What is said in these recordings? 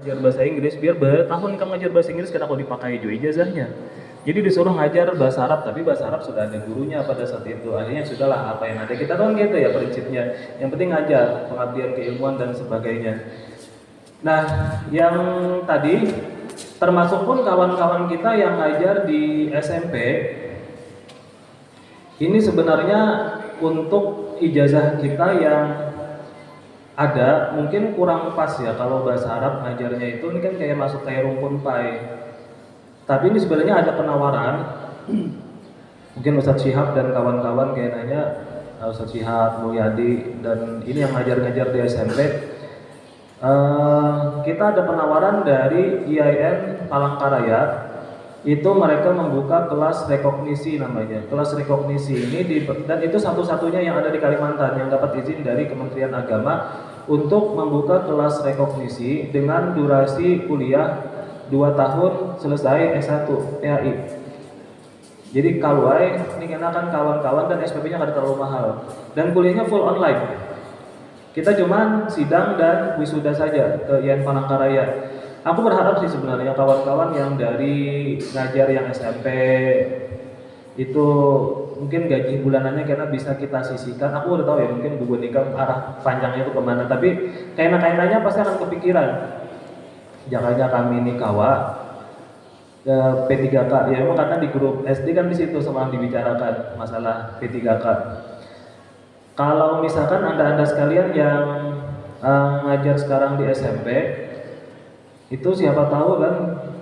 ngajar bahasa Inggris, biar bertahun kamu ngajar bahasa Inggris karena kalau dipakai juga ijazahnya. Jadi disuruh ngajar bahasa Arab, tapi bahasa Arab sudah ada gurunya pada saat itu. Akhirnya sudahlah apa yang ada. Kita kan gitu ya prinsipnya. Yang penting ngajar, pengabdian keilmuan dan sebagainya. Nah, yang tadi termasuk pun kawan-kawan kita yang ngajar di SMP, ini sebenarnya untuk ijazah kita yang ada mungkin kurang pas ya kalau bahasa Arab ngajarnya itu, ini kan kayak masuk kayak rumpun pai. Tapi ini sebenarnya ada penawaran. Mungkin Ustadz Syihab dan kawan-kawan kayak nanya, Ustadz Syihab, Mulyadi, dan ini yang ngajar-ngajar di SMP. Kita ada penawaran dari IAIN Palangkaraya. Itu mereka membuka kelas rekognisi namanya. Kelas rekognisi ini dan itu satu-satunya yang ada di Kalimantan yang dapat izin dari Kementerian Agama untuk membuka kelas rekognisi dengan durasi kuliah 2 tahun selesai S1 PAI. Jadi kalwai ini kenakan kawan-kawan dan SPP-nya nggak terlalu mahal dan kuliahnya full online. Kita cuman sidang dan wisuda saja ke IAIN Palangkaraya. Aku berharap sih sebenarnya kawan-kawan yang dari ngajar yang SMP itu mungkin gaji bulanannya karena bisa kita sisihkan. Aku udah tahu ya mungkin Bu Bonika arah panjangnya itu kemana, tapi kayaknya pasti akan kepikiran. Jangannya kami ini kawa P3K ya, emang karena di grup SD kan di situ sama dibicarakan masalah P3K. Kalau misalkan anda sekalian yang ngajar sekarang di SMP, itu siapa tahu kan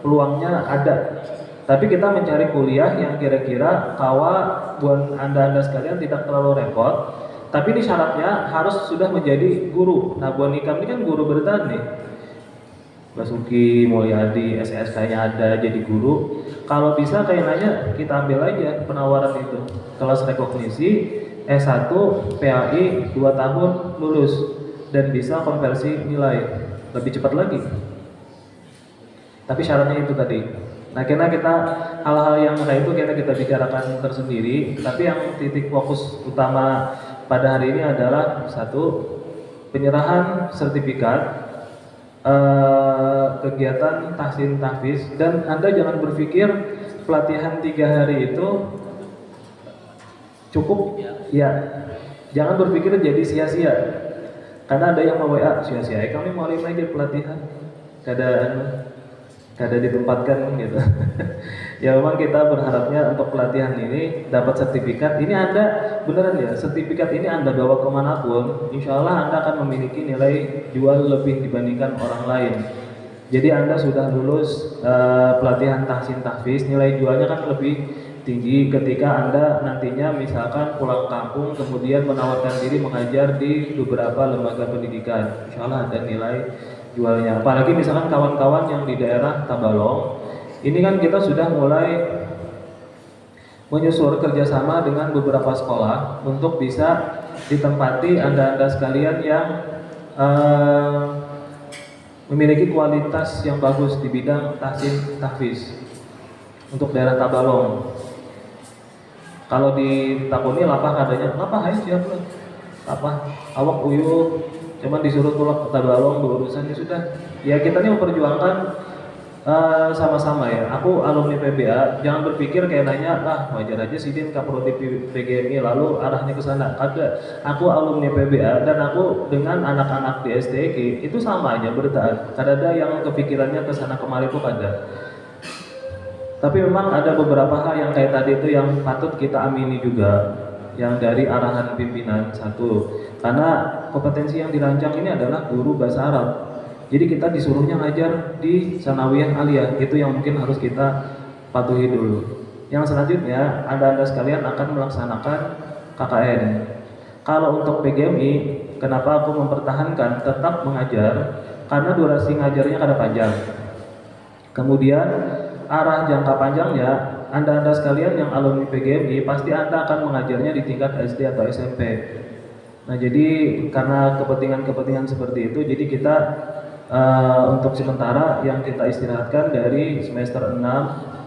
peluangnya ada. Tapi kita mencari kuliah yang kira-kira kawa buat anda sekalian tidak terlalu repot. Tapi ini syaratnya harus sudah menjadi guru. Nah, Bu Nikam ini kan guru bertahan nih. Basuki, Mulyadi, SSK-nya ada jadi guru. Kalau bisa kayaknya kita ambil aja penawaran itu. Kelas rekognisi S1 PAI 2 tahun lulus dan bisa konversi nilai lebih cepat lagi. Tapi syaratnya itu tadi. Nah, karena kita hal-hal yang kayak itu kita bicarakan tersendiri. Tapi yang titik fokus utama pada hari ini adalah satu, penyerahan sertifikat kegiatan tahsin tahfiz. Dan Anda jangan berpikir pelatihan 3 hari itu cukup ya. Jangan berpikir jadi sia-sia. Karena ada yang mau WA sia-sia. Kami mau aja pelatihan. Kada ditempatkan gitu. Ya memang kita berharapnya untuk pelatihan ini dapat sertifikat. Ini Anda beneran ya, sertifikat ini Anda bawa kemanapun, insya Allah Anda akan memiliki nilai jual lebih dibandingkan orang lain. Jadi Anda sudah lulus pelatihan tahsin tahfiz, nilai jualnya kan lebih tinggi ketika Anda nantinya misalkan pulang kampung kemudian menawarkan diri mengajar di beberapa lembaga pendidikan. Insya Allah ada nilai jualnya. Apalagi misalkan kawan-kawan yang di daerah Tabalong, ini kan kita sudah mulai menyusun kerjasama dengan beberapa sekolah untuk bisa ditempati anda sekalian yang memiliki kualitas yang bagus di bidang tahsin tahfiz untuk daerah Tabalong. Kalau ditakuni lapah adanya, lapah hai siapa? Lapah awak uyuh, cuman disuruh tulak ke Tabalong berurusannya sudah. Ya kita ini memperjuangkan sama-sama ya. Aku alumni PBA, jangan berpikir kayak nanya, wajar aja sidin kaprodi PGMI lalu arahnya ke sana. Ada, aku alumni PBA dan aku dengan anak-anak di STG itu sama aja bertahan. Ada yang kepikirannya ke sana kemari tuh ada. Tapi memang ada beberapa hal yang kayak tadi itu yang patut kita amini juga, yang dari arahan pimpinan satu. Karena kompetensi yang dirancang ini adalah guru bahasa Arab. Jadi kita disuruhnya ngajar di sanawiyah aliyah, itu yang mungkin harus kita patuhi dulu. Yang selanjutnya, anda sekalian akan melaksanakan KKN. Kalau untuk PGMI, kenapa aku mempertahankan tetap mengajar? Karena durasi ngajarnya kada panjang. Kemudian arah jangka panjangnya, anda sekalian yang alumni PGMI pasti anda akan mengajarnya di tingkat SD atau SMP. Nah jadi karena kepentingan seperti itu, jadi kita untuk sementara yang kita istirahatkan dari semester 6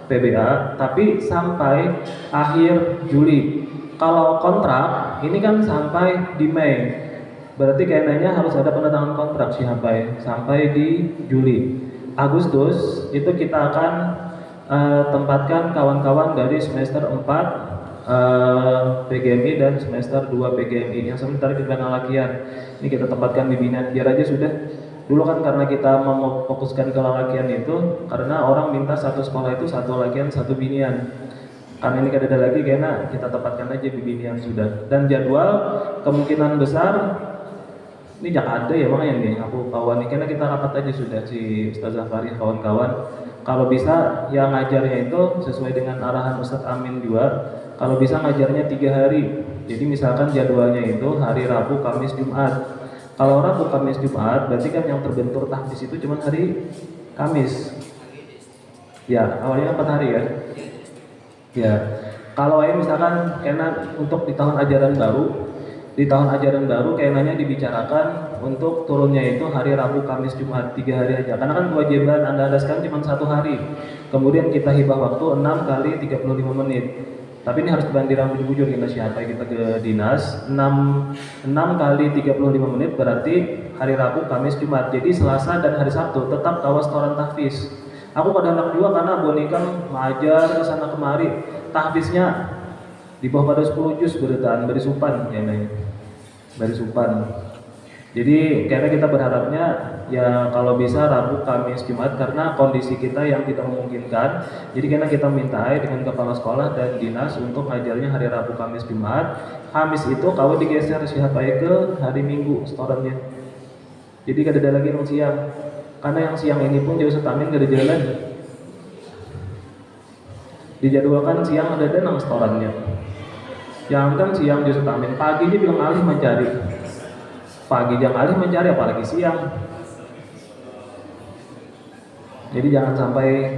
PBA, tapi sampai akhir Juli. Kalau kontrak ini kan sampai di Mei. Berarti kayaknya harus ada penandatangan kontrak sampai di Juli. Agustus itu kita akan tempatkan kawan-kawan dari semester 4 PGMI dan semester 2 PGMI yang sementara di latihan. Ini kita tempatkan di Binan biar aja sudah. Dulu kan karena kita mau fokuskan ke latihan itu karena orang minta satu sekolah itu satu latihan satu binian. Karena ini ada lagi karena kita tempatkan aja di binian sudah. Dan jadwal kemungkinan besar ini jangan ada ya makanya nih aku kawan ini karena kita rapat aja sudah si Ustazah Farid kawan-kawan. Kalau bisa yang ngajarnya itu sesuai dengan arahan Ustadz Amin juga. Kalau bisa ngajarnya 3 hari. Jadi misalkan jadwalnya itu hari Rabu, Kamis, Jumat. Kalau Rabu, Kamis, Jumat berarti kan yang terbentur tahfiz itu cuma hari Kamis. Ya awalnya 4 hari ya. Ya kalau misalkan karena untuk di tahun ajaran baru kayaknya dibicarakan untuk turunnya itu hari Rabu, Kamis, Jumat 3 hari aja. Karena kan kewajiban Anda sekarang cuma 1 hari. Kemudian kita hibah waktu 6 kali 35 menit. Tapi ini harus dibandirang bujur kita siapa kita ke dinas 6 kali 35 menit berarti hari Rabu, Kamis, Jumat. Jadi Selasa dan hari Sabtu tetap kawas setoran tahfiz. Aku pada anak juga karena boneka mengajar ke sana kemari. Tahfiznya di bawah pada 10 juz beritaan dari Supan ya nih. Dari Supan. Jadi karena kita berharapnya ya kalau bisa Rabu, Kamis, Jumat karena kondisi kita yang tidak memungkinkan. Jadi karena kita minta dengan kepala sekolah dan dinas untuk ngajarnya hari Rabu, Kamis, Jumat. Kamis itu kalau digeser siapa ke hari Minggu setorannya. Jadi kada ada lagi yang siang. Karena yang siang ini pun jauh setamin kada jalan. Dijadwalkan siang ada nang setorannya. Yang kan siang jauh setamin, pagi dia bilang alih mencari. Pagi jangan alih mencari apalagi siang. Jadi jangan sampai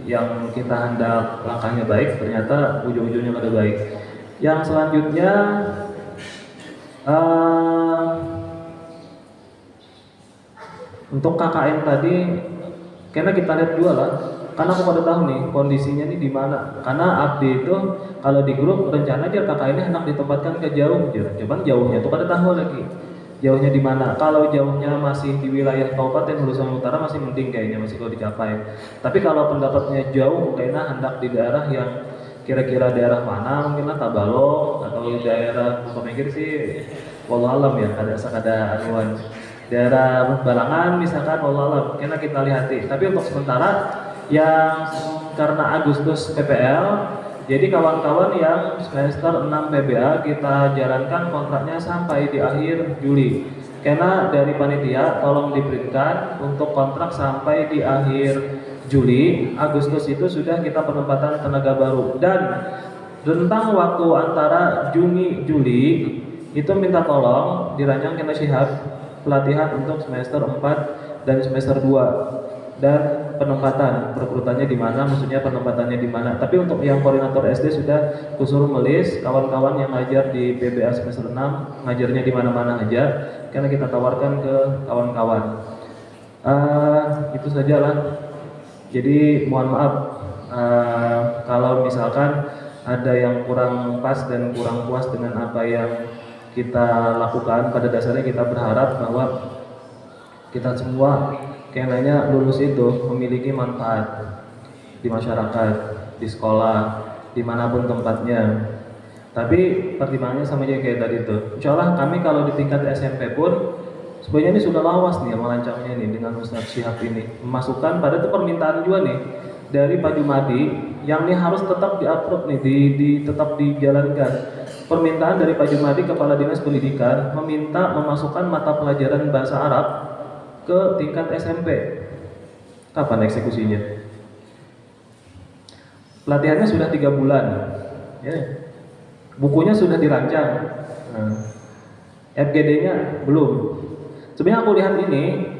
yang kita hendak langkahnya baik ternyata ujung-ujungnya kada baik. Yang selanjutnya untuk KKN tadi karena kita lihat dua lah. Karena aku pada tahu nih kondisinya nih di mana. Karena Abdi itu kalau di grup rencana aja KKN-nya hendak ditempatkan ke jauh. Cuman jauhnya tuh pada tahu lagi. Jauhnya di mana? Kalau jauhnya masih di wilayah Kabupaten Hulu Sungai Utara masih mending kayaknya masih kalau dicapai. Tapi kalau pendapatnya jauh kayaknya hendak di daerah yang kira-kira daerah mana mungkin lah Tabalong atau daerah pemikir sih wallahu alam ya ada anuan daerah Balangan misalkan wallahu alam karena kita lihati. Tapi untuk sementara yang karena Agustus PPL jadi kawan-kawan yang semester 6 PBA kita jalankan kontraknya sampai di akhir Juli. Karena dari panitia tolong diberikan untuk kontrak sampai di akhir Juli. Agustus itu sudah kita penempatan tenaga baru. Dan rentang waktu antara Juni Juli itu minta tolong dirancang kena syihab pelatihan untuk semester 4 dan semester 2. Dan penempatan perekrutannya di mana, maksudnya penempatannya di mana. Tapi untuk yang koordinator SD sudah kusuruh melis kawan-kawan yang ngajar di PBA semester 6 ngajarnya di mana-mana aja karena kita tawarkan ke kawan-kawan. Itu sajalah. Jadi mohon maaf kalau misalkan ada yang kurang pas dan kurang puas dengan apa yang kita lakukan. Pada dasarnya kita berharap bahwa kita semua kayaknya lulus itu memiliki manfaat di masyarakat, di sekolah, dimanapun tempatnya. Tapi pertimbangannya sama aja kayak tadi itu. Insya Allah kami kalau di tingkat SMP pun sebenarnya ini sudah lawas nih merancangnya nih dengan Ustadz Syihab ini. Memasukkan pada itu permintaan juga nih dari Pak Jumadi yang ini harus tetap di-upload nih, tetap dijalankan. Permintaan dari Pak Jumadi Kepala Dinas Pendidikan meminta memasukkan mata pelajaran bahasa Arab ke tingkat SMP. Kapan eksekusinya? Pelatihannya sudah 3 bulan. Ya. Bukunya sudah dirancang. FGD-nya belum. Sebenarnya aku lihat ini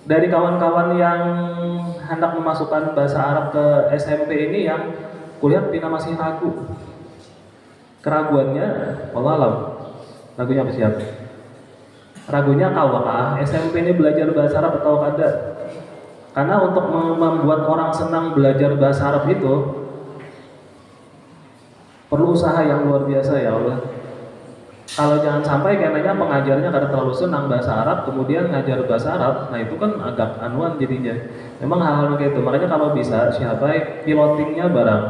dari kawan-kawan yang hendak memasukkan bahasa Arab ke SMP ini yang kulihat Pina masih ragu. Keraguannya, wallah alam. Ragunya apa siapa? Ragunya apakah SMP ini belajar bahasa Arab atau kada? Karena untuk membuat orang senang belajar bahasa Arab itu perlu usaha yang luar biasa ya Allah. Kalau jangan sampai kayaknya pengajarnya karena terlalu senang bahasa Arab kemudian ngajar bahasa Arab, nah itu kan agak anuan jadinya. Memang hal-hal kayak itu, makanya kalau bisa siapa pilotingnya barang.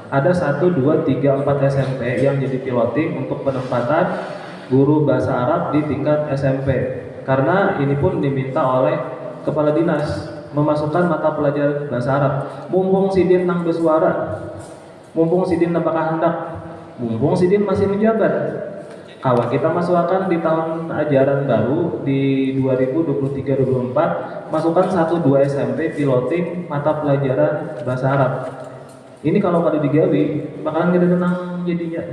Ada 1, 2, 3, 4 SMP yang jadi piloting untuk penempatan guru bahasa Arab di tingkat SMP. Karena ini pun diminta oleh kepala dinas memasukkan mata pelajaran bahasa Arab. Mumpung Sidin nang bersuara, mumpung Sidin apakah hendak, mumpung Sidin masih menjabat. Kalau kita masukkan di tahun ajaran baru di 2023-2024, masukkan 1-2 SMP piloting mata pelajaran bahasa Arab. Ini kalau pada digawi, bakalan gede tenang jadinya.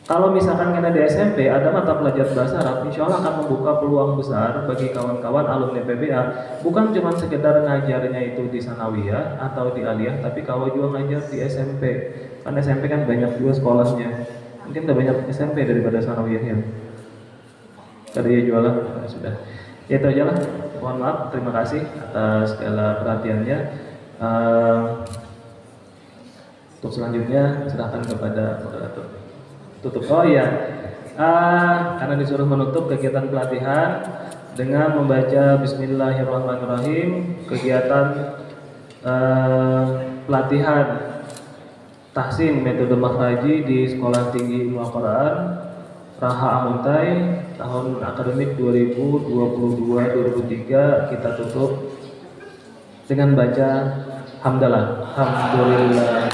Kalau misalkan kita di SMP ada mata pelajaran bahasa Arab, insya Allah akan membuka peluang besar bagi kawan-kawan alumni PBA. Bukan cuma sekedar ngajarnya itu di sanawiyah atau di aliyah, tapi kalau juga ngajar di SMP. Kan SMP kan banyak juga sekolahnya. Mungkin udah banyak SMP daripada sanawiyah ya. Tadi ya jualan sudah. Ya itu aja lah. Mohon maaf, terima kasih atas segala perhatiannya. Untuk selanjutnya serahkan kepada moderator. Tutup. Oh iya, karena disuruh menutup kegiatan pelatihan dengan membaca Bismillahirrahmanirrahim. Kegiatan pelatihan tahsin metode makhraji di Sekolah Tinggi Ilmu Al-Quran Raha Amuntai tahun akademik 2022-2023 kita tutup dengan baca hamdalah. Alhamdulillah.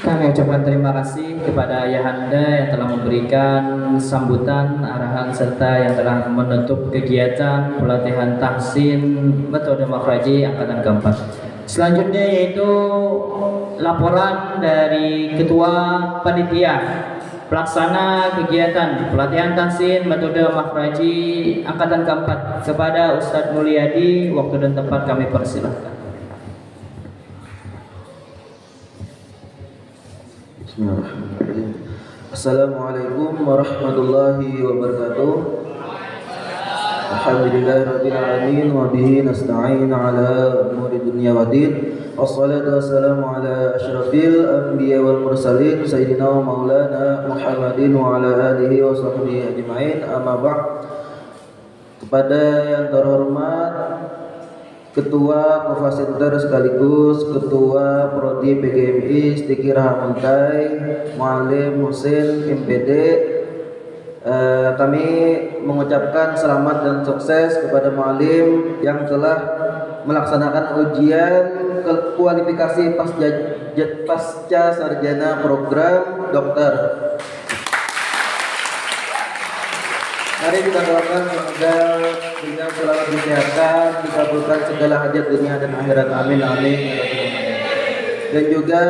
Kami ucapkan terima kasih kepada Ayahanda yang telah memberikan sambutan, arahan serta yang telah menutup kegiatan pelatihan tahsin metode makhraji angkatan keempat. Selanjutnya yaitu laporan dari Ketua Panitia Pelaksana kegiatan pelatihan tahsin metode makhraji angkatan keempat kepada Ustadz Mulyadi. Waktu dan tempat kami persilahkan. Bismillahirrahmanirrahim. Assalamualaikum warahmatullahi wabarakatuh. Alhamdulillahirabbil alamin wa bihi nasta'in ala umuri dunya waddin. Wassalatu wassalamu ala asyrafil anbiya wal mursalin sayyidina wa maulana Muhammadin wa ala alihi wa sahbihi ajma'in. Amma ba'd. Kepada yang terhormat Ketua Kofasenter sekaligus Ketua Prodi PGMI Stiki Rahamuntai Muallim Husin MPD, kami mengucapkan selamat dan sukses kepada muallim yang telah melaksanakan ujian kualifikasi pasca sarjana program dokter. Mari kita doakan semoga beliau selalu disehatkan, dikabulkan segala hajat dunia dan akhirat. Amin amin. Dan juga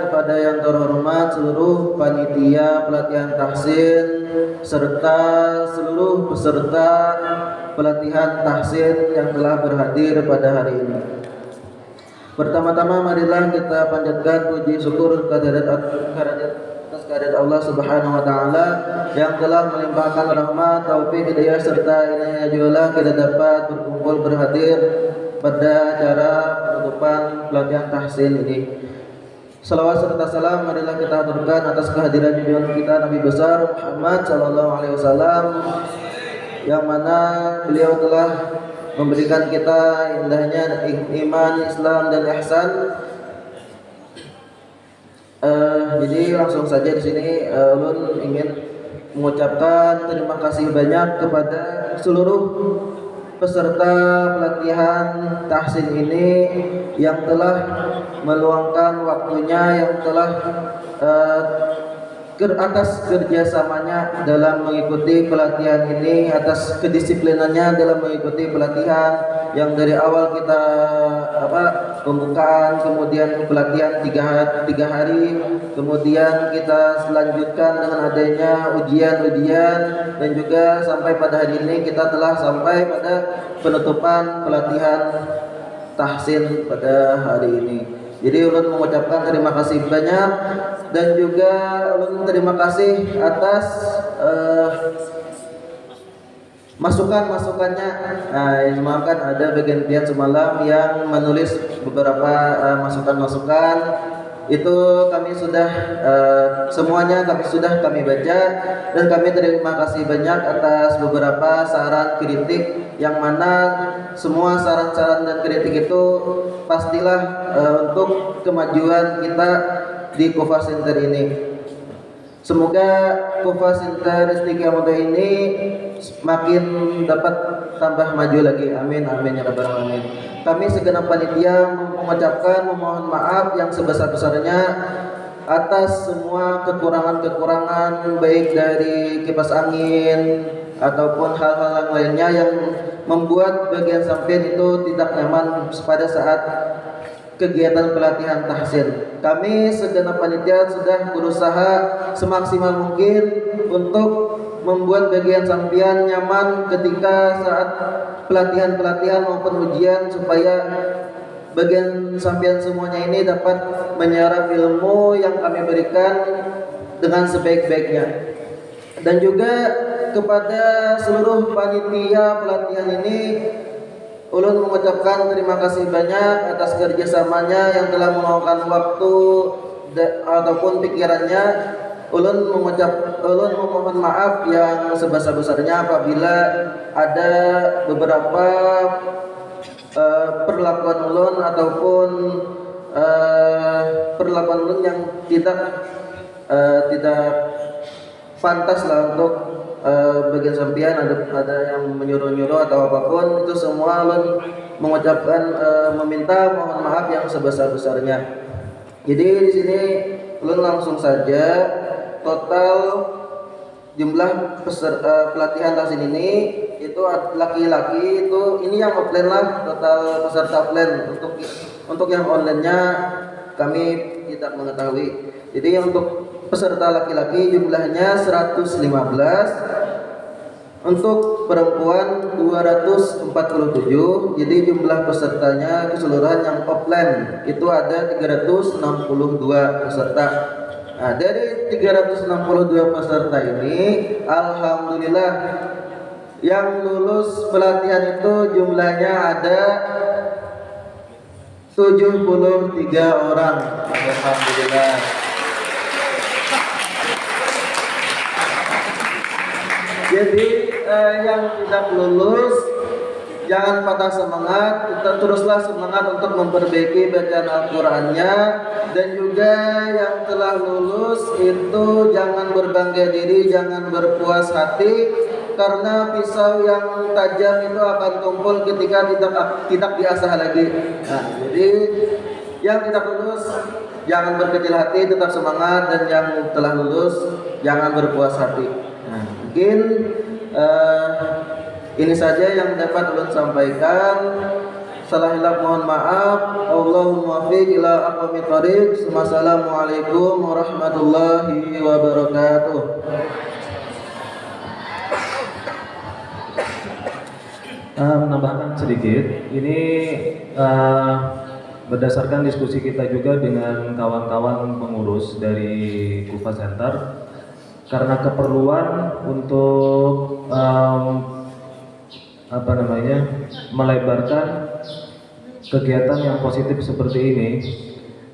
kepada yang terhormat seluruh panitia pelatihan tahsin serta seluruh peserta pelatihan tahsin yang telah berhadir pada hari ini. Pertama-tama marilah kita panjatkan puji syukur kehadirat Allah Subhanahu wa taala yang telah melimpahkan rahmat, taufik, hidayah serta inayah jualah kita dapat berkumpul berhadir pada acara penutupan pelatihan tahsin ini. Salawat serta salam marilah kita aturkan atas kehadiran junjungan kita Nabi besar Muhammad sallallahu alaihi wasallam yang mana beliau telah memberikan kita indahnya iman, Islam dan ihsan. Jadi langsung saja di sini ulun ingin mengucapkan terima kasih banyak kepada seluruh peserta pelatihan tahsin ini yang telah meluangkan waktunya, yang telah atas kerjasamanya dalam mengikuti pelatihan ini, atas kedisiplinannya dalam mengikuti pelatihan yang dari awal kita pembukaan, kemudian pelatihan 3 hari, kemudian kita selanjutkan dengan adanya ujian-ujian, dan juga sampai pada hari ini kita telah sampai pada penutupan pelatihan tahsin pada hari ini. Jadi ulun mengucapkan terima kasih banyak, dan juga ulun terima kasih atas masukan-masukannya. Maafkan ada bagian semalam yang menulis beberapa masukan-masukan. Itu kami sudah semuanya kami baca, dan kami terima kasih banyak atas beberapa saran kritik, yang mana semua saran-saran dan kritik itu pastilah untuk kemajuan kita di Kufa Center ini. Semoga Kufa Center Istiqamah ini makin dapat tambah maju lagi. Amin amin ya rabbal alamin. Kami segenap panitia mengucapkan memohon maaf yang sebesar-besarnya atas semua kekurangan-kekurangan, baik dari kipas angin ataupun hal-hal yang lainnya yang membuat bagian sampean itu tidak nyaman pada saat kegiatan pelatihan tahsin. Kami segenap panitia sudah berusaha semaksimal mungkin untuk membuat bagian sampean nyaman ketika saat pelatihan maupun ujian, supaya bagian sampean semuanya ini dapat menyerap ilmu yang kami berikan dengan sebaik-baiknya. Dan juga kepada seluruh panitia pelatihan ini, ulun mengucapkan terima kasih banyak atas kerjasamanya yang telah meluangkan waktu ataupun pikirannya. Ulun memohon maaf yang sebesar-besarnya apabila ada beberapa perlakuan ulun ataupun perlakuan ulun yang tidak pantas lah untuk bagian sampean, ada yang menyuruh-nyuruh atau apapun. Itu semua ulun mengucapkan meminta mohon maaf yang sebesar-besarnya. Jadi di sini ulun langsung saja, total jumlah pelatihan tahsin ini itu laki-laki itu ini yang offline lah, total peserta offline. Untuk yang online-nya kami tidak mengetahui. Jadi untuk peserta laki-laki jumlahnya 115, untuk perempuan 247. Jadi jumlah pesertanya keseluruhan yang offline itu ada 362 peserta. Nah, dari 362 peserta ini, alhamdulillah yang lulus pelatihan itu jumlahnya ada 73 orang. Alhamdulillah. Jadi yang tidak lulus jangan patah semangat, kita teruslah semangat untuk memperbaiki bacaan Al-Qur'annya. Dan juga yang telah lulus itu jangan berbangga diri, jangan berpuas hati, karena pisau yang tajam itu akan tumpul ketika tidak diasah lagi. Nah, jadi yang tidak lulus jangan berkecil hati, tetap semangat, dan yang telah lulus jangan berpuas hati. Nah, mungkin ini saja yang dapat ulun sampaikan. Salah hilaf mohon maaf. Allahumma muwaffiq ila aqwamit thoriq. Wassalamualaikum warahmatullahi wabarakatuh. Menambahkan sedikit, ini berdasarkan diskusi kita juga dengan kawan-kawan pengurus dari Kufa Center, karena keperluan untuk melebarkan kegiatan yang positif seperti ini.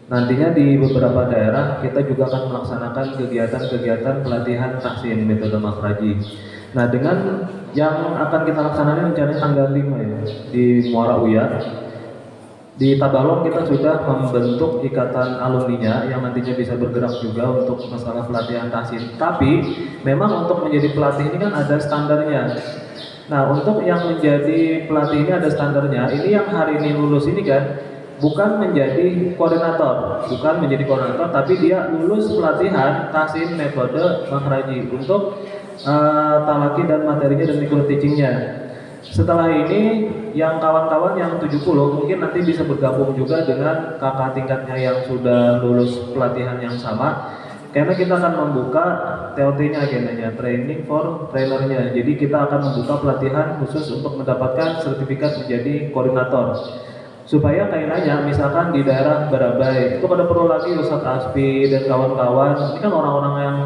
Nantinya di beberapa daerah kita juga akan melaksanakan kegiatan-kegiatan pelatihan tahsin metode makhraji. Nah, dengan yang akan kita laksanakan rencananya tanggal 5 ya di Muara Uya. Di Tabalong kita sudah membentuk ikatan alumninya yang nantinya bisa bergerak juga untuk masalah pelatihan tahsin. Tapi memang untuk menjadi pelatih ini kan ada standarnya. Nah, untuk yang menjadi pelatih ini ada standarnya. Ini yang hari ini lulus ini kan bukan menjadi koordinator, tapi dia lulus pelatihan tahsin metode makhraji untuk talaki dan materinya dan micro teachingnya. Setelah ini yang kawan-kawan yang 70 mungkin nanti bisa bergabung juga dengan kakak tingkatnya yang sudah lulus pelatihan yang sama. Karena kita akan membuka TOT-nya agendanya, training for trainernya. Jadi kita akan membuka pelatihan khusus untuk mendapatkan sertifikat menjadi koordinator. Supaya kaitannya misalkan di daerah Barabai itu pada perlu lagi Ustadz Aspi dan kawan-kawan. Ini kan orang-orang yang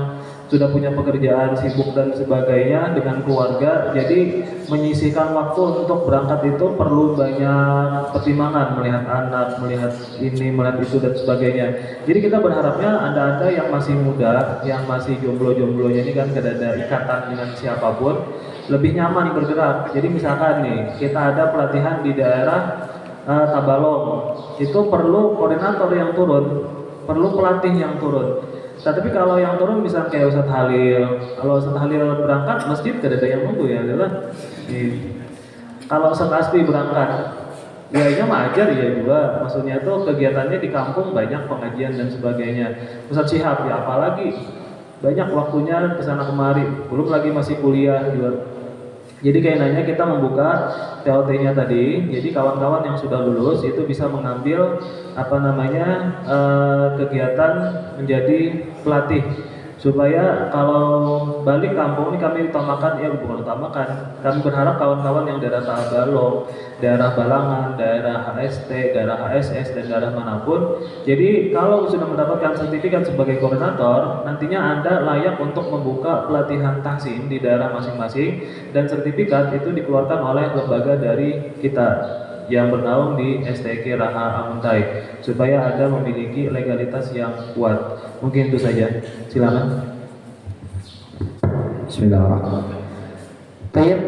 sudah punya pekerjaan sibuk dan sebagainya dengan keluarga, jadi menyisihkan waktu untuk berangkat itu perlu banyak pertimbangan, melihat anak, melihat ini, melihat itu dan sebagainya. Jadi kita berharapnya Anda-anda yang masih muda, yang masih jomblo-jomblonya ini kan tidak ada ikatan dengan siapapun, lebih nyaman bergerak. Jadi misalkan nih, kita ada pelatihan di daerah Tabalong, itu perlu koordinator yang turun, perlu pelatih yang turun. Nah, tapi kalau yang turun misalnya kayak Ustadz Halil, kalau Ustadz Halil berangkat masjid tidak ada yang nunggu ya, adalah. Kalau Ustadz Asli berangkat, ya mah ajar ya juga. Maksudnya tuh kegiatannya di kampung banyak pengajian dan sebagainya. Ustadz Syihab ya apalagi banyak waktunya kesana kemari, belum lagi masih kuliah juga. Jadi kayaknya kita membuka TOT-nya tadi, jadi kawan-kawan yang sudah lulus itu bisa mengambil kegiatan menjadi pelatih, supaya kalau balik kampung ini kami utamakan, ya bukan utamakan, kami berharap kawan-kawan yang daerah Tabalong, daerah Balangan, daerah HST, daerah HSS dan daerah manapun, jadi kalau sudah mendapatkan sertifikat sebagai koordinator, nantinya Anda layak untuk membuka pelatihan tahsin di daerah masing-masing, dan sertifikat itu dikeluarkan oleh lembaga dari kita yang bernaung di STQ Raha Amuntai, supaya Anda memiliki legalitas yang kuat. Mungkin itu saja. Silakan. Bismillahirrahmanirrahim. Baik,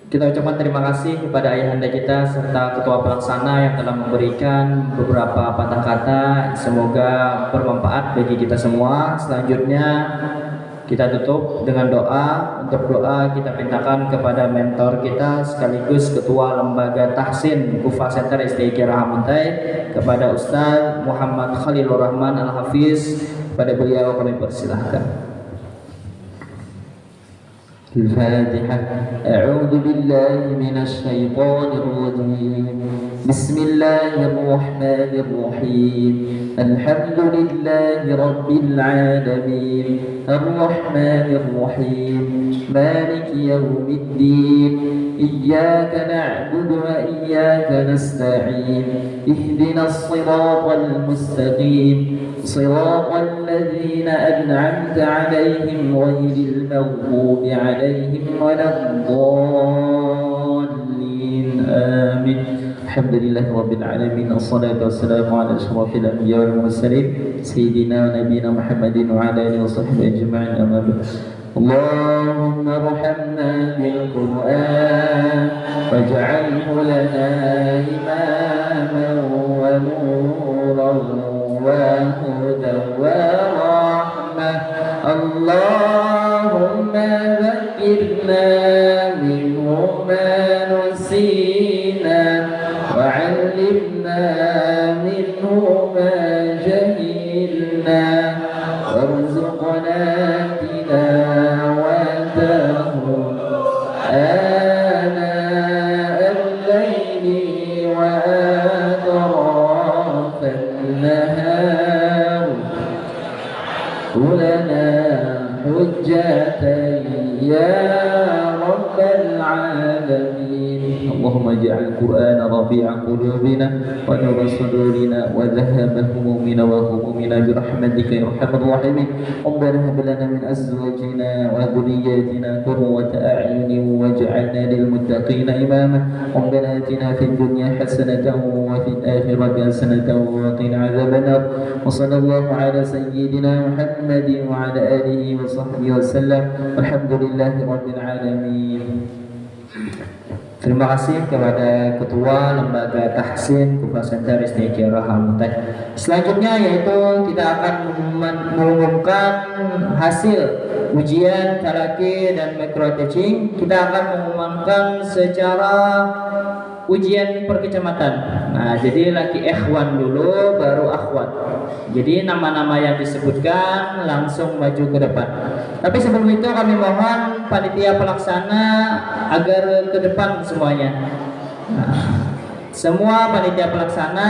kita ucapkan terima kasih kepada ayahanda kita serta ketua pelaksana yang telah memberikan beberapa patah kata. Semoga bermanfaat bagi kita semua. Selanjutnya kita tutup dengan doa. Untuk doa kita mintakan kepada mentor kita sekaligus ketua lembaga tahsin Kufa Center STQ Raha Amuntai, kepada Ustaz Muhammad Khalilur Rahman Al-Hafiz. Pada beliau kami persilahkan. الفاتحة. أعوذ بالله من الشيطان الرجيم. بسم الله الرحمن الرحيم. الحمد لله رب العالمين الرحمن الرحيم مالك يوم الدين إياك نعبد وإياك نستعين اهدنا الصراط المستقيم صراط الذين أنعمت عليهم غير المغضوب عليهم ولا الضالين آمين. الحمد لله رب العالمين، الصلاة والسلام على أشرف الأنبياء والمرسلين سيدنا ونبينا محمد وعلى آله وصحبه أجمعين. أما بعد، اللهم ارحمنا بالقرآن واجعله لنا إماما ونورا وهدى ورحمة. اللهم ذكرنا منه ما نسينا وعلمنا منه ما جهلنا وارزقنا تلاوته آناء الليل وأطراف النهار لنا حجة يا رب العالمين. اللهم اجعل القرآن ربيع قلوبنا ونور صدورنا وذهاب همومنا وغمومنا برحمتك يا ارحم الراحمين. ربنا هب لنا من ازواجنا وذرياتنا قرة اعين واجعلنا للمتقين اماما. ربنا اتنا في الدنيا حسنة وفي الآخرة حسنة وقنا عذاب النار. وصلى الله على سيدنا محمد وعلى آله وصحبه وسلم والحمد لله رب العالمين. Terima kasih kepada Ketua Lembaga Tahsin Kufa Center STQ Raha Amuntai. Selanjutnya yaitu kita akan mengumumkan hasil ujian talaki dan micro teaching. Kita akan mengumumkan secara ujian per kecamatan. Nah, jadi laki ikhwan dulu baru akhwat. Jadi nama-nama yang disebutkan langsung maju ke depan. Tapi sebelum itu kami mohon panitia pelaksana agar ke depan semuanya. Nah, semua panitia pelaksana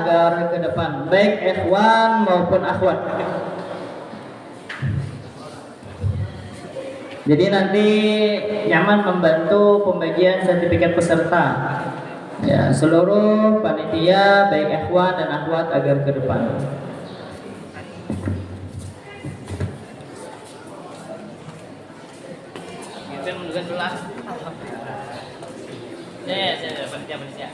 agar ke depan, baik ikhwan maupun akhwat. Jadi nanti nyaman membantu pembagian sertifikat peserta. Ya, seluruh panitia baik ikhwan dan akhwat agar ke depan. saya menduga dulu lah. Saya panitia.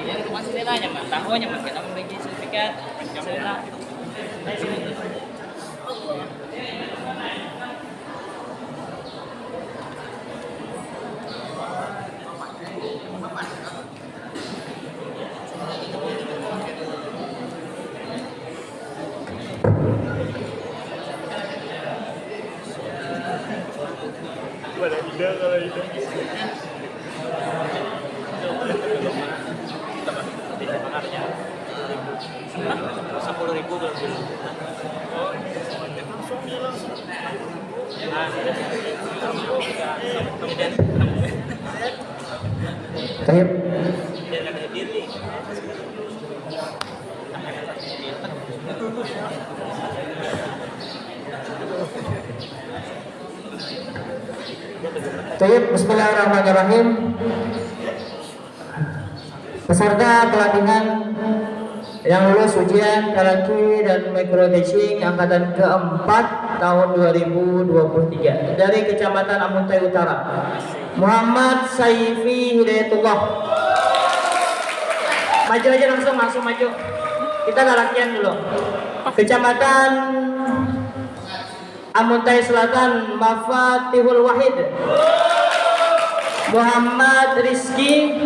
Yang rumah sini lah nyaman, tahunya mas kita membagi sertifikat, lah. Pada ide kalau itu. Baik. Baik, bismillahirrahmanirrahim. Peserta pelatihan yang lulus ujian Kalaki dan Micro Teaching angkatan keempat tahun 2023 dari Kecamatan Amuntai Utara, Muhammad Saifi Hidayatullah. Maju aja langsung maju. Kita latihan dulu. Kecamatan Amuntai Selatan, Mafatihul Wahid, Muhammad Rizki,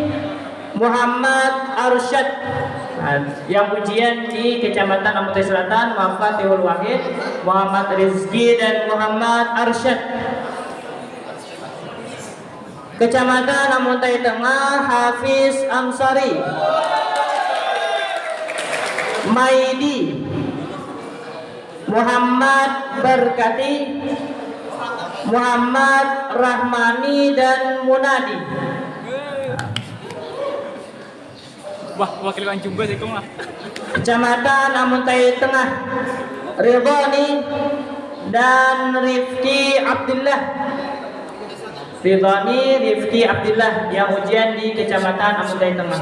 Muhammad Arsyad. Yang ujian di Kecamatan Amuntai Selatan, Mafatihul Wahid, Muhammad Rizki dan Muhammad Arsyad. Kecamatan Amuntai Tengah, Hafiz Amsari, Maidi, Muhammad Berkati, Muhammad Rahmani dan Munadi. Wah, wakil Jumbo sih kong lah. Kecamatan Amuntai Tengah, Ridhani dan Rifki Abdullah. Ridhani, Rifki Abdullah yang ujian di Kecamatan Amuntai Tengah.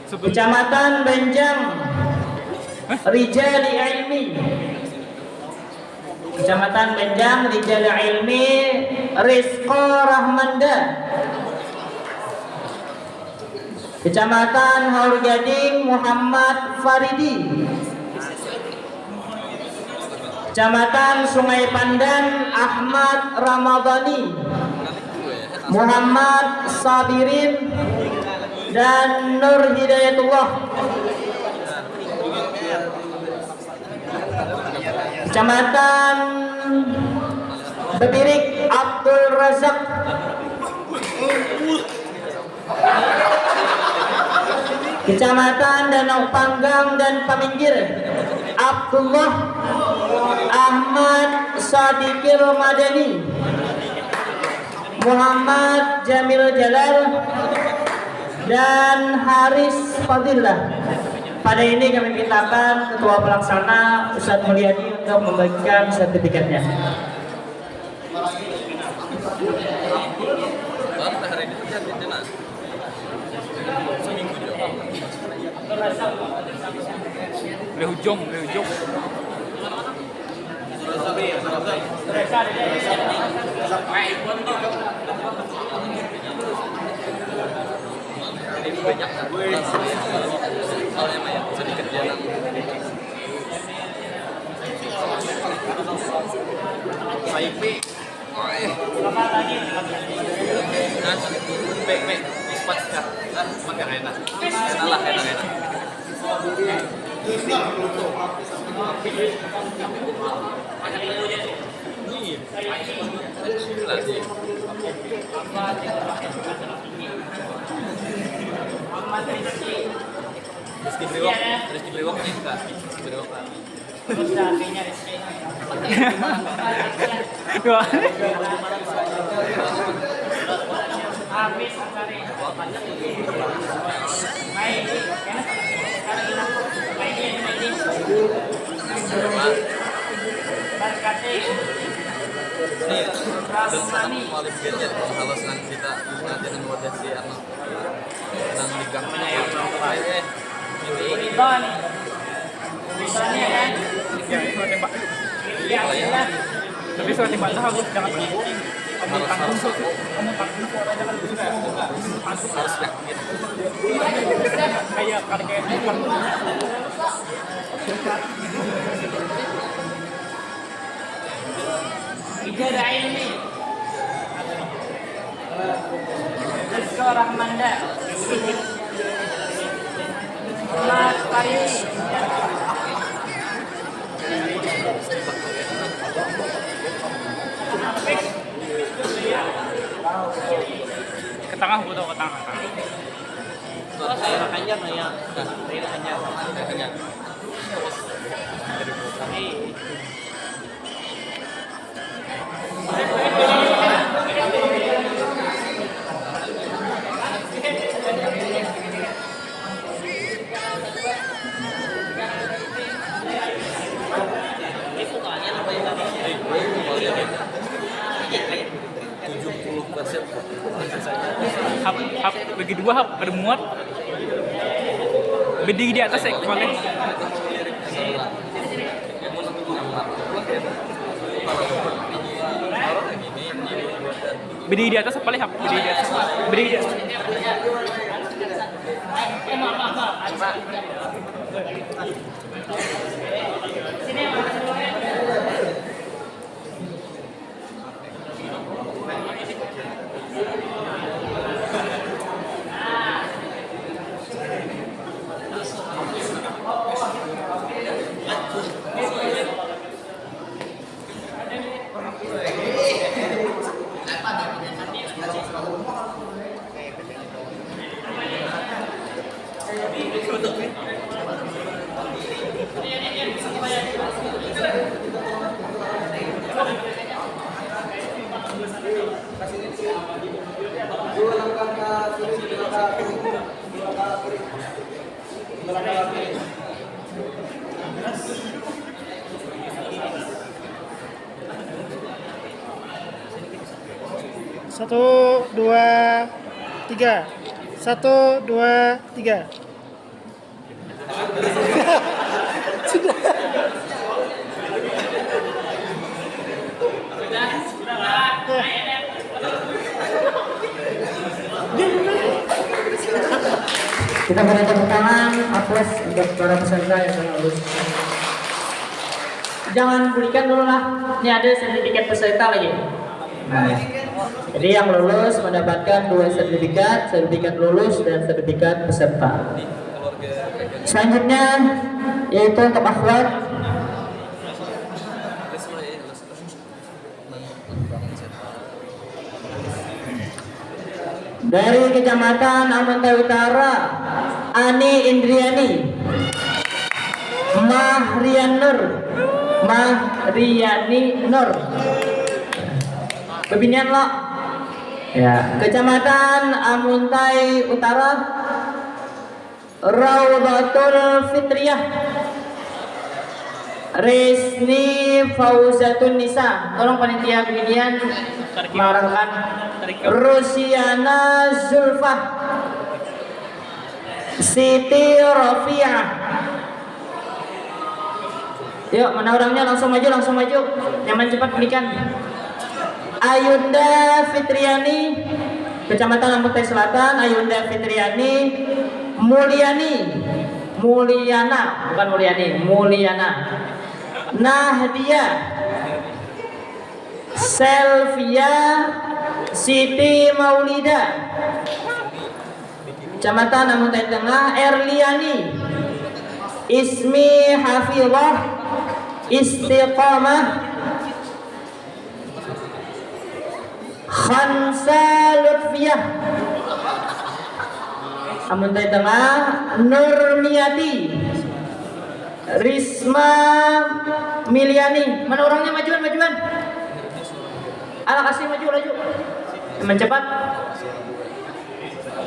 Kecamatan Benjang, Rijali Ilmi. Kecamatan Benjang, Rijali Ilmi, Rizko Rahmanda. Kecamatan Haur Gading, Muhammad Faridi. Kecamatan Sungai Pandan, Ahmad Ramadhani, Muhammad Sabirin dan Nur Hidayatullah. Kecamatan Bebirik, Abdul Razak. Kecamatan Danau Panggang dan Paminggir, Abdullah Ahmad Sadiqir Madani, Muhammad Jamil Jalal dan Haris Fadillah. Pada ini kami mintakan Ketua Pelaksana Ustadz Mulyadi untuk membagikan sertifikatnya. Lehujong. Sedikit jalan. Saifi. Baik. Makan enak. Enak lah, enak. Rizky Brewok nih, Kak. Rizky Brewok, Kak. Nih, dan sangat paling biasa kalau senang kita nanti dengan wadah si anak dan di gang Tapi soal tembak harus jangan berhenti. Kamu tanggung suara jangan harus yakin. kayak Ijazah ilmi. Rizko Rahmanda. Mas Faridi. ke tengah butuh ke tengah. Oh, saya Kanjar ya. Saya Kanjar. Hap bagi dua hap ada muat. Bedi di atas paling. Bedi di atas paling hap. Bedi di atas. Bedi di atas. Satu, dua, tiga. 1, 2, 3. Sudah. Kita beri tepuk tangan, aplaus untuk para peserta yang telah lulus. Jangan berikan dulu lah, ini ada sertifikat peserta lagi. Nah, jadi yang lulus mendapatkan 2 sertifikat, sertifikat lulus dan sertifikat peserta. Selanjutnya yaitu untuk akhwat. Dari Kecamatan Amantai Utara, Ani Indriani, Mahriani Nur. Kebinian lo. Ya. Kecamatan Amuntai Utara, Rawdatul Fitriyah, Resni Fauzatun Nisa. Tolong panitia kebinian mengarahkan. Rusiana Zulfah, Siti Rafiah. Yuk, mana orangnya? Langsung maju. Nyaman cepat berikan. Ayunda Fitriani, Kecamatan Amuntai Selatan. Ayunda Fitriani, Mulyana, Nahdia, Selvia Siti Maulida, Kecamatan Amuntai Tengah, Erliani Ismi Hafizah Istiqamah Khansa Lutfiyah Amuntai Tengah, Nurmiati Risma Miliani. Mana orangnya? Majuan. Ala kasih maju. Mencepat.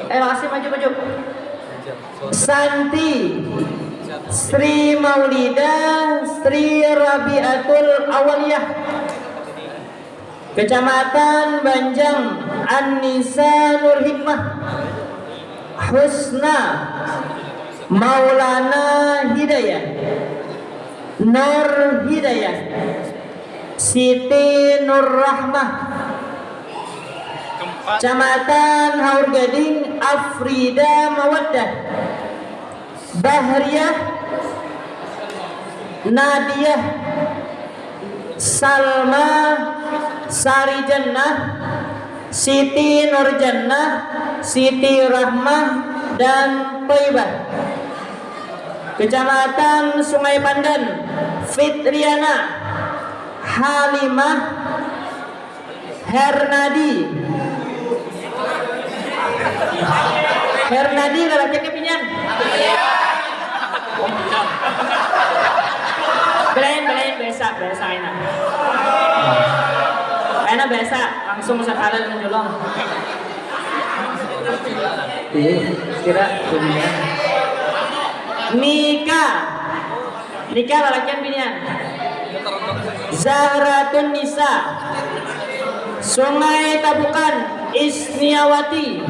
Kasih maju. Santi Sri Maulida Sri Rabiatul Awaliyah Kecamatan Banjang, An-Nisa Nur Hikmah Husna Maulana Hidayah Nur Hidayah Siti Nur Rahmah Kecamatan Haur Gading, Afrida Mawaddah Bahriyah Nadiah Salma Sari Jannah Siti Nur Jannah Siti Rahmah dan Thaibah. Kecamatan Sungai Pandan, Fitriana Halimah Hernadi lalaki pinyan. Belain biasa enak. Enak biasa, langsung sakalan menjolong. Kira dunia. Nikah lalakian pinyan. Zahratun Nisa Sungai Tabukan, Isniawati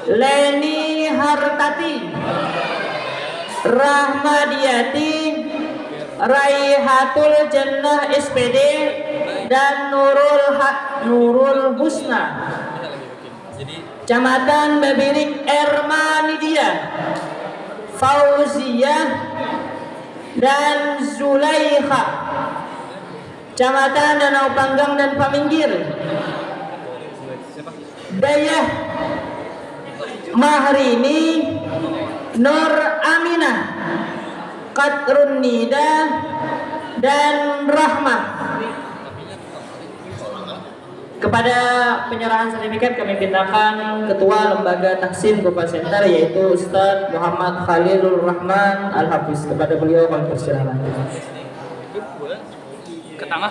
Leni Hartati Rahmadiati Raihatul Jannah SPD dan Nurul Husna. Kecamatan Babirik, Ermanidia Fauziyah dan Zulaikha. Kecamatan Danau Panggang dan Paminggir, Dayah Mahrini Nur Aminah Qatrun Nida dan Rahmah. Kepada penyerahan sertifikat kami pintakan Ketua Lembaga Tahsin Gopal Center yaitu Ustadz Muhammad Khalilur Rahman Al-Hafiz. Kepada beliau kami persilakan. Ke tengah.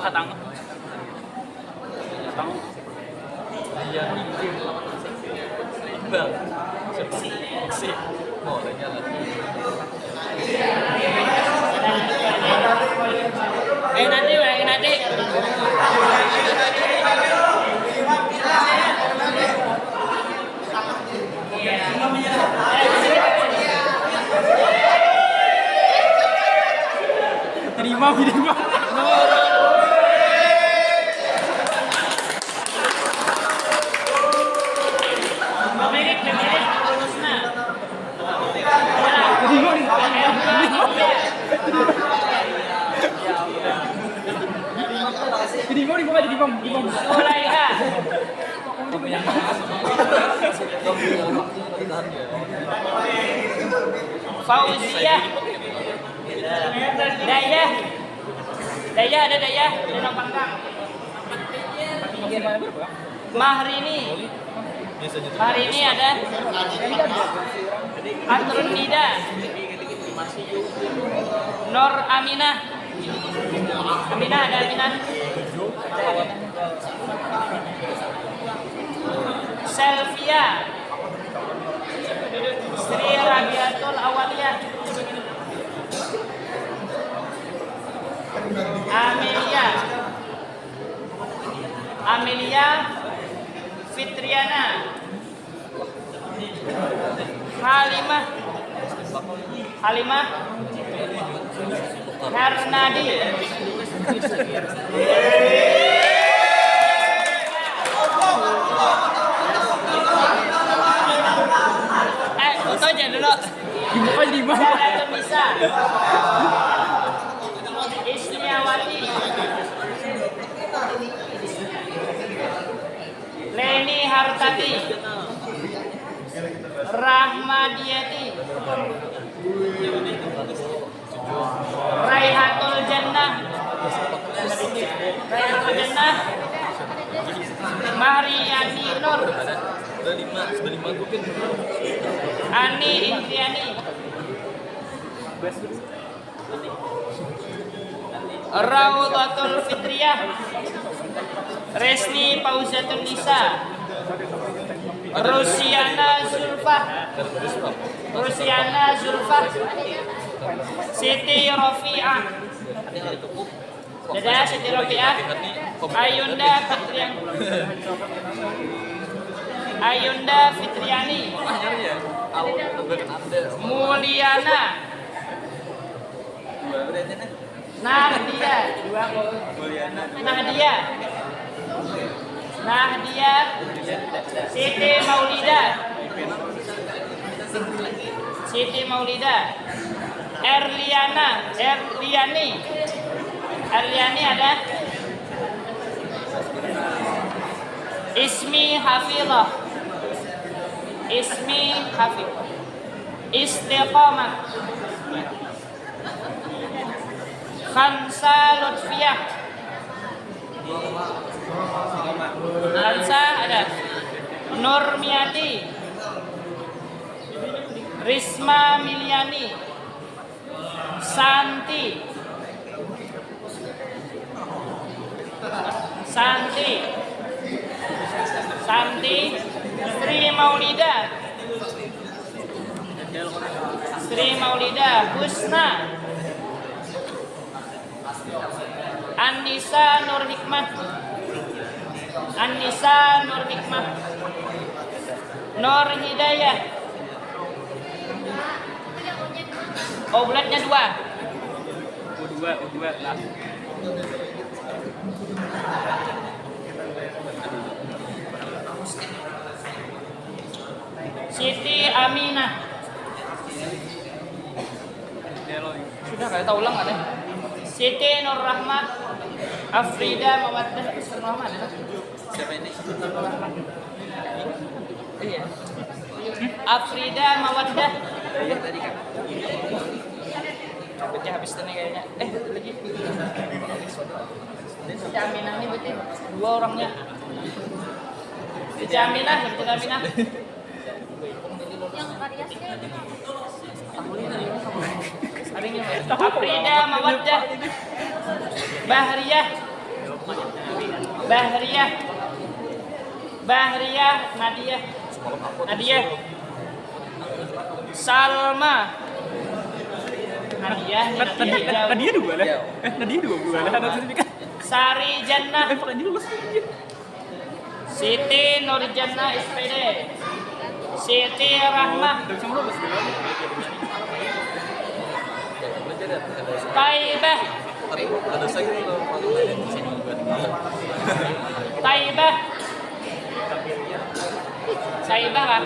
Nanti. Terima. Fauziyah Dayah ada Danau Panggang. Mahrini ada Qatrun Nida Nur Aminah ada Aminah Selvia Sri Rabiatul Awaliyah Amelia Fitriana Halimah Hernadi foto aja dulu. Dibuka di mana? Bisa. Isniawati Leni Hartati Rahmadiyati, Raihatul Jannah, Raihatul Jannah, Mariani Nur, Ani Indriani, Rawdatul Fitriyah, Resni Fauziatun Nisa, Rusiana Zulfa, Siti Rofiah, Dadah Siti Rofiah, Ayunda Fitriani, Mulyana, Nahdia, Siti Maulida, Erliani ada, Ismi Hafizah, Istiqamah, Khansa Lutfiyah, Khansa ada, Nurmiati, Risma Miliani, Santi, Sri Maulida, Husna, Anissa Nur Hikmah, Nur Hidayah. Oh, bulatnya 2. dua lah. Siti Aminah. Sudah kayak tahu ulang ada. Siti Nur Rahmat, Afrida Mawaddah, Nur Rahmat ada. Siapa ini? Iya. Afrida Mawaddah. Iya tadi kan. Berarti habis ini kayaknya. Lagi. Siti Aminah ini berarti 2 orangnya. Siti Aminah. Afrida Mawaddah, Bahriyah, Nadia, Salma, Nadia 2 lah. Nadia 2 lah. Ada sertifikat. Sari Jannah, Bukan lulus. Siti Nur Jannah SPD, Siti Rahmah, Taibah, Ada saya Taibah kan?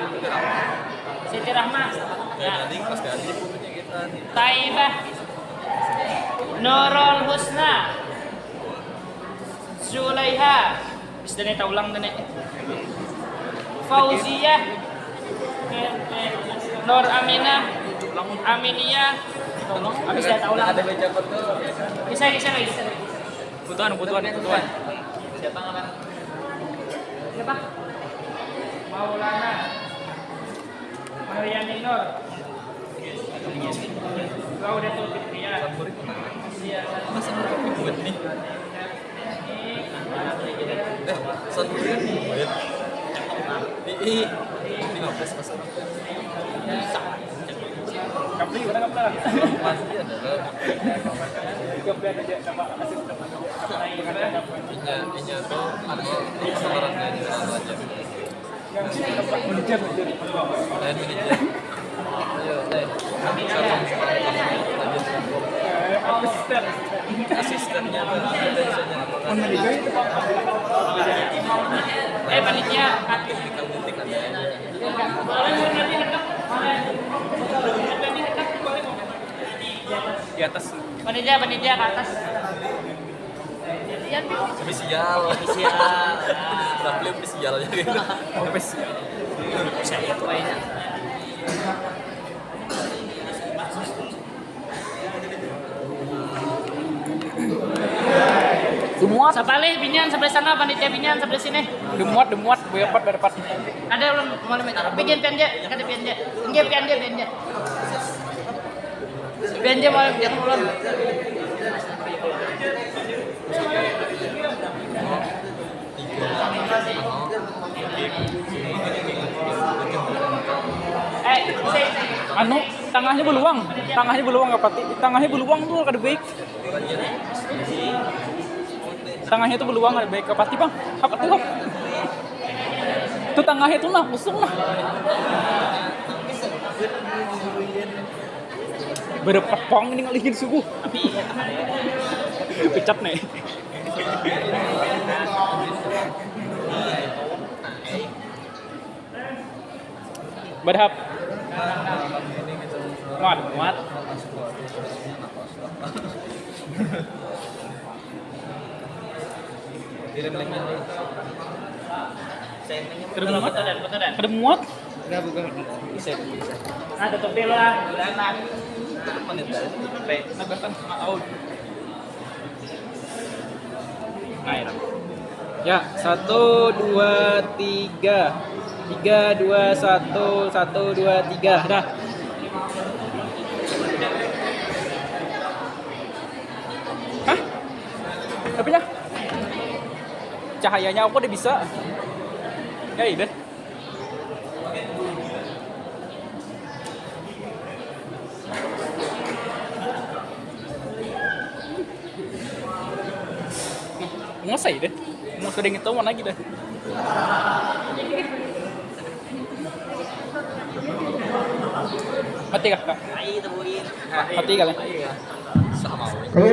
Siti Rahmah, Taibah, Nurul Husna, Zulaiha, bisa nih ulang nih. Fauziyah, Nur Aminah, Aminiyah, habis saya tahu ulang. Bisa. Butuhan. Siapa? Maulana, Mariani Nur, Laudatul Fitriyah. Iya. masa buat nih. Satu buat. Ini 15 pasal. Kapli mana kapli? Pasti adalah Kapli aja sama asisten. Ini tuh ada seorang yang aja. Manajer. Lain manajer. Ayo, asistennya Manajer itu Pak. Panitia. Di atas. Panitia ke atas. Yan, Spesial. Spesial. Tapi spesial aja gitu. Spesial. Saya kuenya. Demuat, Sapalih binyan sebelah sana, panitia binyan sebelah sini. demuat, berdapat. Ada belum mau minta? Bikin pianje, kata pianje. Enggak pianje. Pianje mau yang belum. Anu, tangahnya beluang apa? Tangahnya beluang tuh kada baik. Tangahnya tuh beluang kada baik apa bang? Apa tuh? Tuh tangahnya tuh nah kosong nah. Berpepong ini ngalihin suku. Pecat nih. Berhap. Muat. Kada muat. Ada topi lah, anak. Nagatan out. Ya, 1 2 3. 3 2 1 1 2 3. Dah. Hah? Apanya? Cahayanya aku udah bisa. Ya udah. Ngasay deh. Mau sering itu mana lagi deh. Mati kah? Mati kali. Sama. Saya